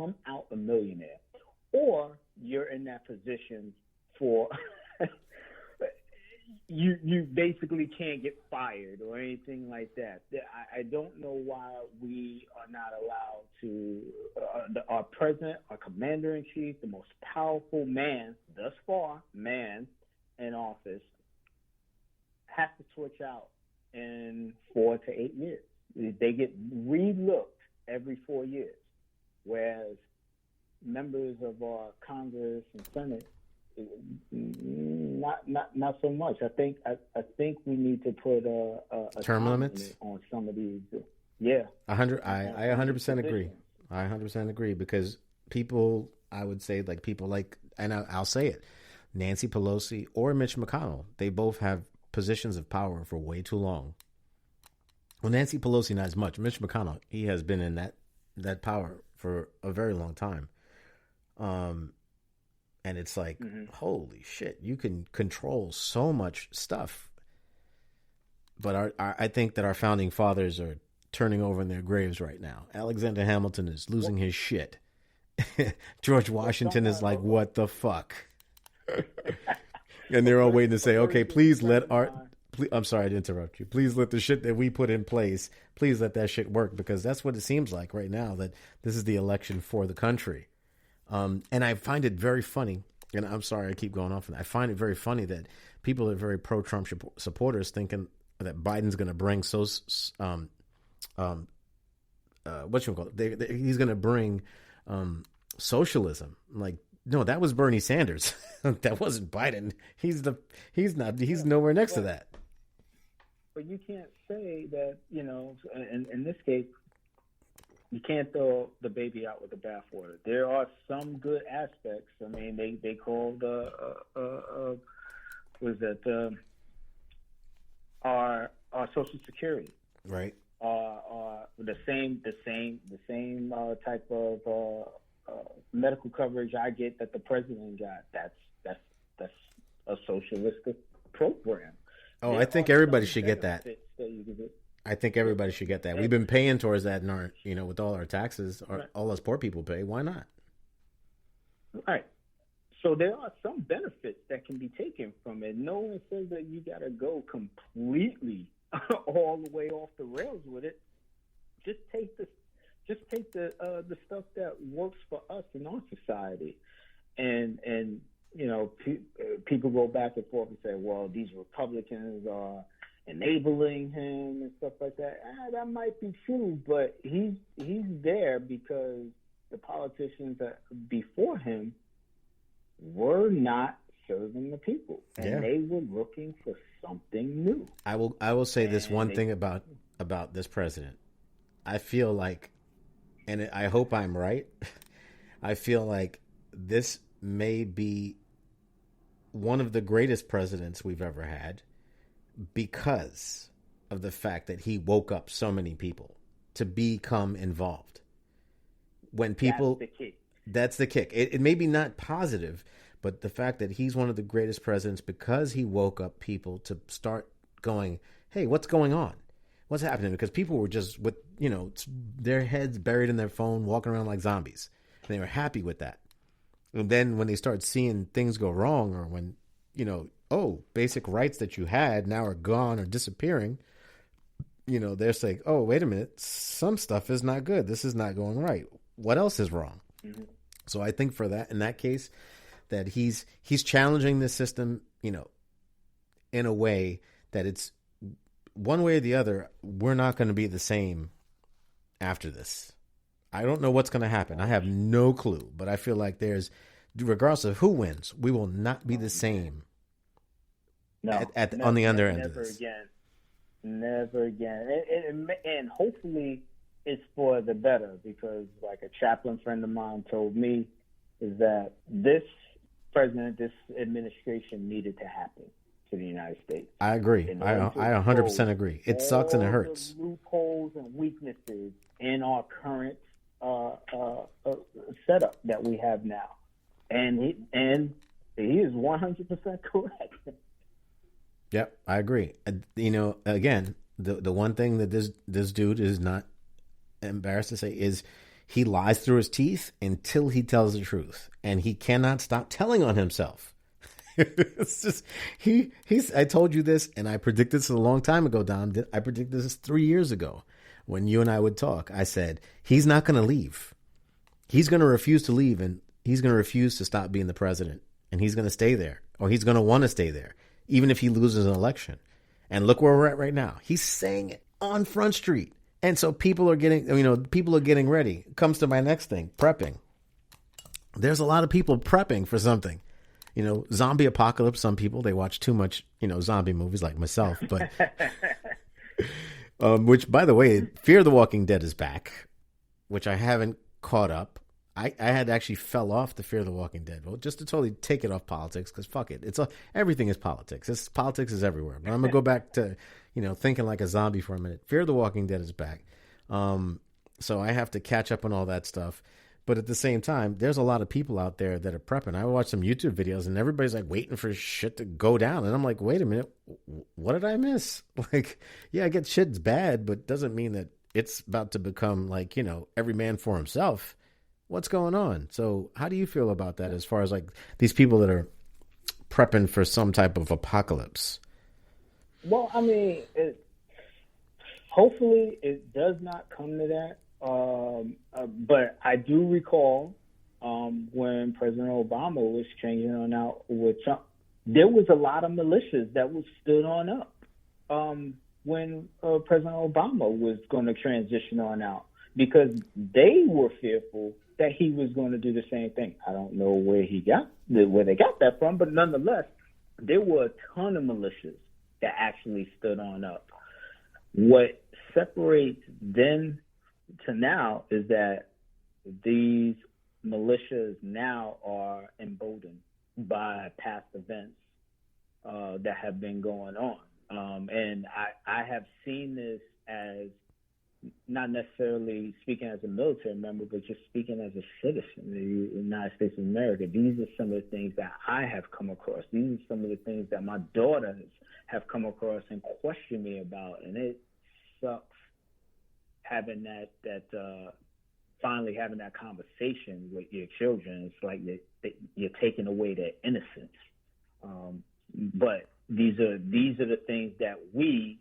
come out a millionaire, or you're in that position for you basically can't get fired or anything like that. I don't know why we are not allowed to. Our president, our commander in chief, the most powerful man thus far, man in office, has to switch out in 4 to 8 years. They get re-looked every 4 years, whereas members of our Congress and Senate, not so much. I think we need to put a term limits on some of these. Yeah, 100. I 100% agree. I 100% agree, because people, I would say, like people like, and I'll say it, Nancy Pelosi or Mitch McConnell, they both have positions of power for way too long. Well, Nancy Pelosi not as much. Mitch McConnell, he has been in that power for a very long time. And it's like, holy shit, you can control so much stuff. But I think that our founding fathers are turning over in their graves right now. Alexander Hamilton is losing his shit. George Washington is like, what the fuck? And they're all waiting to say, okay, please let I'm sorry to interrupt you. Please let the shit that we put in place, please let that shit work, because that's what it seems like right now, that this is the election for the country. And I find it very funny, and I'm sorry I keep going off on that. I find it very funny that people are very pro-Trump supporters thinking that Biden's going to bring he's going to bring socialism. Like, no, that was Bernie Sanders. That wasn't Biden. He's nowhere next to that. But you can't say that, in this case, you can't throw the baby out with the bathwater. There are some good aspects. I mean, they called our Social Security, right? The same type of medical coverage I get that the president got. That's a socialistic program. Oh, I think everybody should get that. I think everybody should get that. We've been paying towards that in our, with all our taxes, all us poor people pay. Why not? Right. So there are some benefits that can be taken from it. No one says that you got to go completely all the way off the rails with it. Just take the stuff that works for us in our society, and people go back and forth and say, well, these Republicans are enabling him and stuff like that. That might be true, but he's there because the politicians that before him were not serving the people, and they were looking for something new. I will say this one thing about this president. I feel like, and I hope I'm right, I feel like this may be one of the greatest presidents we've ever had, because of the fact that he woke up so many people to become involved. When people, that's the kick. It may be not positive, but the fact that he's one of the greatest presidents because he woke up people to start going, hey, what's going on? What's happening? Because people were just with, their heads buried in their phone, walking around like zombies. And they were happy with that. And then when they start seeing things go wrong, or when, basic rights that you had now are gone or disappearing, they're saying, oh, wait a minute, some stuff is not good. This is not going right. What else is wrong? Mm-hmm. So I think for that, in that case, that he's challenging the system, in a way that it's one way or the other, we're not going to be the same after this. I don't know what's going to happen. I have no clue, but I feel like regardless of who wins, we will not be the same. On the other end of this. Never again. And hopefully it's for the better, because like a chaplain friend of mine told me, is that this president, this administration needed to happen to the United States. I agree. I 100% agree. It sucks and it hurts. The loopholes and weaknesses in our current setup that we have now. And he is 100% correct. Yep, I agree. Again, the one thing that this dude is not embarrassed to say is He lies through his teeth until he tells the truth, and he cannot stop telling on himself. It's just he's. I told you this, and I predicted this a long time ago, Dom. I predicted this 3 years ago when you and I would talk. I said he's not going to leave. He's going to refuse to leave, and he's going to refuse to stop being the president, and he's going to stay there, or he's going to want to stay there, even if he loses an election. And look where we're at right now. He's saying it on Front Street. And so people are getting ready. It comes to my next thing, prepping. There's a lot of people prepping for something. Zombie apocalypse. Some people, they watch too much, zombie movies like myself. But which, by the way, Fear the Walking Dead is back, which I haven't caught up. I had actually fell off the Fear the Walking Dead. Well, just to totally take it off politics, because fuck it. Everything is politics. Politics is everywhere. But I'm going to go back to, thinking like a zombie for a minute. Fear the Walking Dead is back. So I have to catch up on all that stuff. But at the same time, there's a lot of people out there that are prepping. I watch some YouTube videos and everybody's like waiting for shit to go down. And I'm like, wait a minute, what did I miss? Like, yeah, I get shit's bad, but doesn't mean that it's about to become like, every man for himself. What's going on? So how do you feel about that as far as like these people that are prepping for some type of apocalypse? Well, I mean, hopefully it does not come to that. But I do recall when President Obama was changing on out with Trump, there was a lot of militias that was stood on up when President Obama was going to transition on out, because they were fearful that he was going to do the same thing. I don't know where they got that from, but nonetheless, there were a ton of militias that actually stood on up. What separates then to now is that these militias now are emboldened by past events that have been going on. And I have seen this as not necessarily speaking as a military member, but just speaking as a citizen of the United States of America. These are some of the things that I have come across. These are some of the things that my daughters have come across and questioned me about. And it sucks having that finally having that conversation with your children. It's like you're taking away their innocence. But these are the things that we,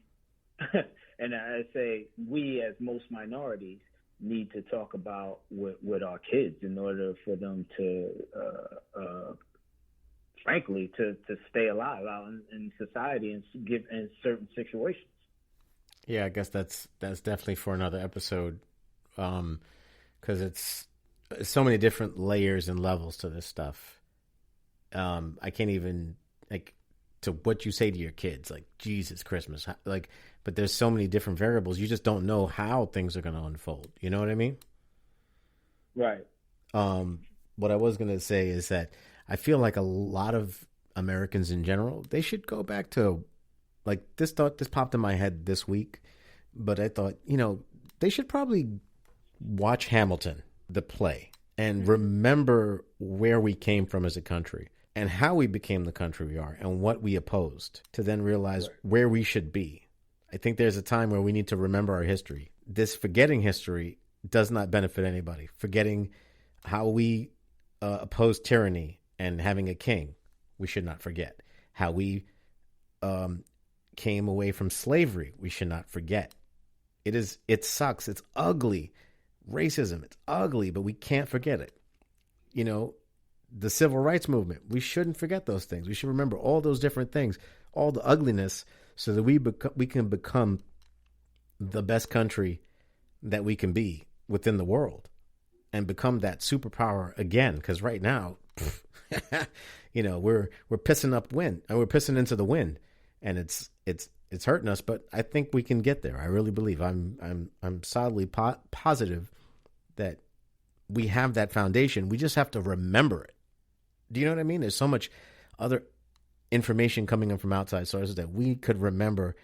and I say we as most minorities, need to talk about with our kids in order for them to, frankly, to stay alive out in society and give in certain situations. Yeah, I guess that's definitely for another episode, because it's so many different layers and levels to this stuff. I can't even to what you say to your kids, like Jesus Christmas, but there's so many different variables. You just don't know how things are going to unfold. You know what I mean? Right. What I was going to say is that I feel like a lot of Americans in general, they should go back to this popped in my head this week, but I thought, they should probably watch Hamilton, the play, and remember where we came from as a country and how we became the country we are and what we opposed, to then realize where we should be. I think there's a time where we need to remember our history. This forgetting history does not benefit anybody. Forgetting how we opposed tyranny and having a king, we should not forget. How we came away from slavery, we should not forget. It sucks. It's ugly. Racism, it's ugly, but we can't forget it. The civil rights movement, we shouldn't forget those things. We should remember all those different things, all the ugliness, so that we can become the best country that we can be within the world and become that superpower again. Because right now, we're pissing up wind, and we're pissing into the wind, and it's hurting us. But I think we can get there. I really believe. I'm solidly positive that we have that foundation. We just have to remember it. Do you know what I mean? There's so much other information coming in from outside sources that we could remember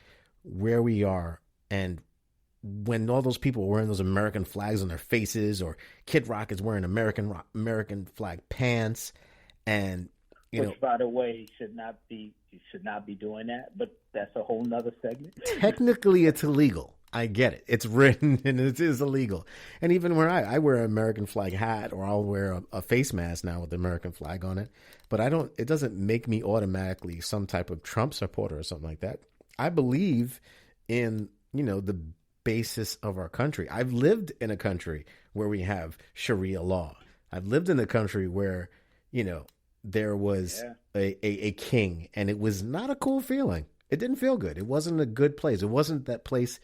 where we are. And when all those people were wearing those American flags on their faces, or Kid Rock is wearing American flag pants, and which, by the way, should not be doing that, but that's a whole nother segment. Technically, it's illegal. I get it. It's written and it is illegal. And even where I wear an American flag hat, or I'll wear a face mask now with the American flag on it. But it doesn't make me automatically some type of Trump supporter or something like that. I believe in, the basis of our country. I've lived in a country where we have Sharia law. I've lived in a country where, there was a king, and it was not a cool feeling. It didn't feel good. It wasn't a good place. It wasn't that place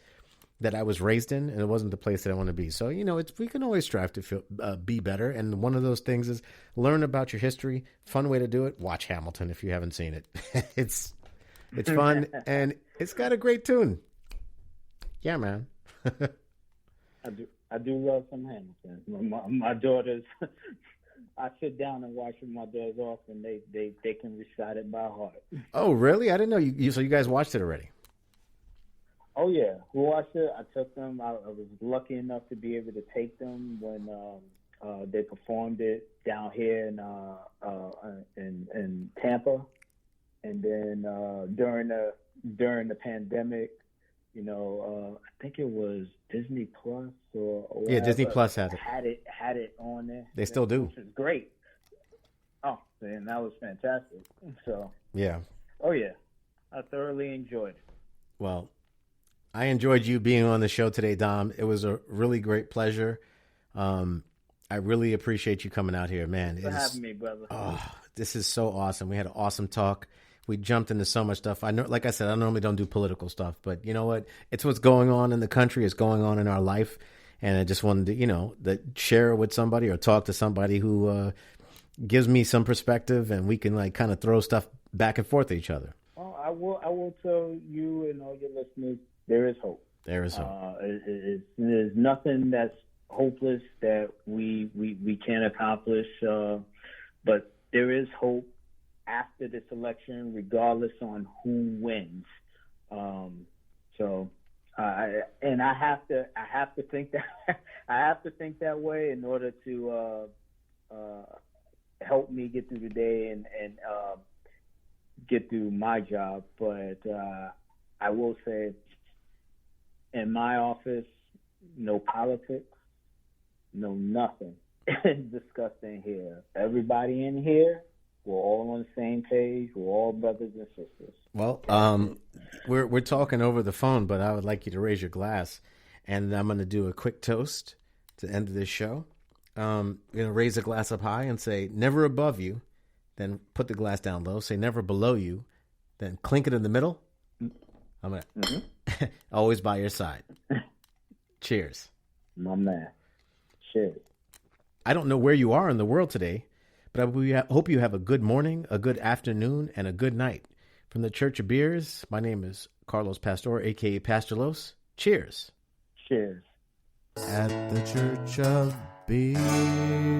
that I was raised in, and it wasn't the place that I want to be. So, we can always strive to be better. And one of those things is learn about your history. Fun way to do it. Watch Hamilton if you haven't seen it. It's fun, and it's got a great tune. Yeah, man. I do love some Hamilton. My daughters, I sit down and watch with my daughters off, and they can recite it by heart. Oh, really? I didn't know you. So you guys watched it already? Oh, yeah. We watched it. I took them. I was lucky enough to be able to take them when they performed it down here in Tampa. And then during the pandemic, I think it was Disney Plus or whatever. Yeah, Disney Plus had it on there. They still do. Which is great. Oh, man, that was fantastic. So yeah. Oh, yeah. I thoroughly enjoyed it. Well, I enjoyed you being on the show today, Dom. It was a really great pleasure. I really appreciate you coming out here, man. Thanks for having me, brother. Oh, this is so awesome. We had an awesome talk. We jumped into so much stuff. I know, like I said, I normally don't do political stuff, but you know what? It's what's going on in the country. It's going on in our life. And I just wanted to, share it with somebody or talk to somebody who gives me some perspective, and we can kind of throw stuff back and forth to each other. Well, I will tell you and all your listeners, there is hope. There is hope. There's nothing that's hopeless that we can't accomplish, but there is hope after this election, regardless on who wins. I have to think that I have to think that way in order to help me get through the day and get through my job. But I will say, in my office, no politics, no nothing discussed in here. Everybody in here, we're all on the same page. We're all brothers and sisters. Well, we're talking over the phone, but I would like you to raise your glass, and I'm going to do a quick toast to end of this show. You're going to raise a glass up high and say, never above you, then put the glass down low. Say, never below you, then clink it in the middle. I'm going to always by your side. Cheers. My man. Cheers. I don't know where you are in the world today, but I hope you have a good morning, a good afternoon, and a good night. From the Church of Beers, my name is Carlos Pastor, a.k.a. Pastor Los. Cheers. Cheers. At the Church of Beers.